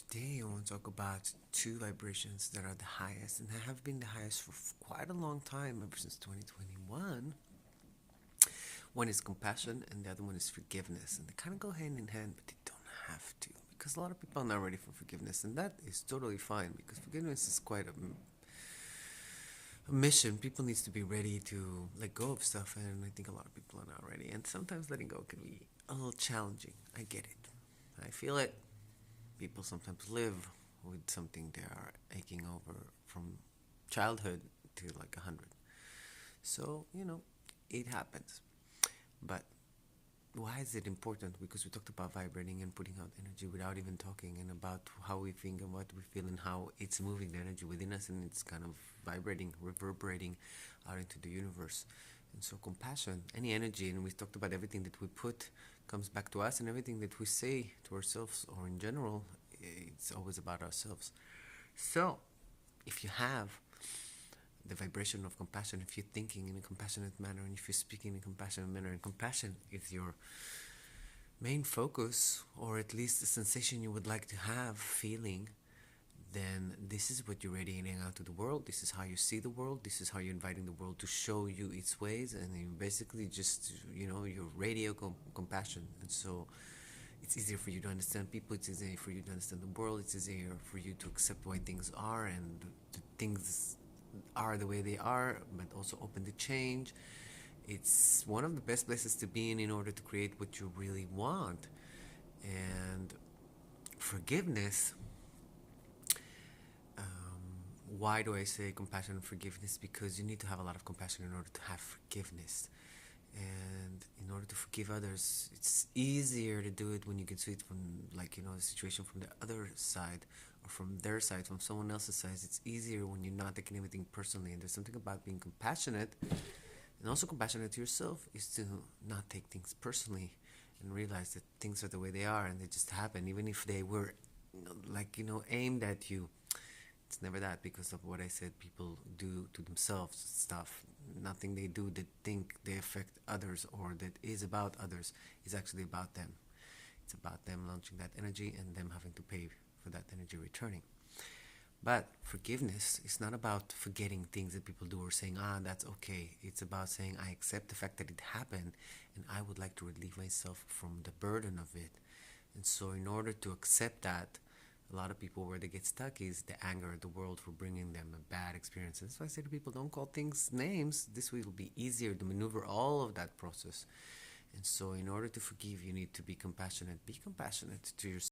Today I want to talk about two vibrations that are the highest and have been the highest for quite a long time, ever since 2021. One is compassion and the other one is forgiveness. And they kind of go hand in hand, but they don't have to. Because a lot of people are not ready for forgiveness, and that is totally fine because forgiveness is quite a mission. People needs to be ready to let go of stuff, and I think a lot of people are not ready. And sometimes letting go can be a little challenging. I get it. I feel it. People sometimes live with something they are aching over from childhood to like 100. So, it happens. But why is it important? Because we talked about vibrating and putting out energy without even talking, and about how we think and what we feel and how it's moving the energy within us, and it's kind of vibrating, reverberating out into the universe. And so compassion, any energy, and we talked about everything that we put comes back to us, and everything that we say to ourselves or in general, it's always about ourselves. So if you have the vibration of compassion, if you're thinking in a compassionate manner, and if you're speaking in a compassionate manner, and compassion is your main focus, or at least the sensation you would like to have feeling, then this is what you're radiating out to the world. This is how you see the world. This is how you're inviting the world to show you its ways, and you basically just, your radio compassion. And so it's easier for you to understand people. It's easier for you to understand the world. It's easier for you to accept why things are, and the things are the way they are, but also open to change. It's one of the best places to be in order to create what you really want. And forgiveness, why do I say compassion and forgiveness? Because you need to have a lot of compassion in order to have forgiveness. And in order to forgive others, it's easier to do it when you can see it from, the situation from the other side, or from their side, from someone else's side. It's easier when you're not taking everything personally. And there's something about being compassionate, and also compassionate to yourself, is to not take things personally and realize that things are the way they are and they just happen, even if they were aimed at you. It's never that, because of what I said. People do to themselves stuff. Nothing they do that think they affect others or that is about others is actually about them. It's about them launching that energy and them having to pay for that energy returning. But forgiveness is not about forgetting things that people do or saying, that's okay. It's about saying, I accept the fact that it happened, and I would like to relieve myself from the burden of it. And so in order to accept that, a lot of people, where they get stuck is the anger at the world for bringing them a bad experience. And so I say to people, don't call things names. This way it will be easier to maneuver all of that process. And so in order to forgive, you need to be compassionate. Be compassionate to yourself.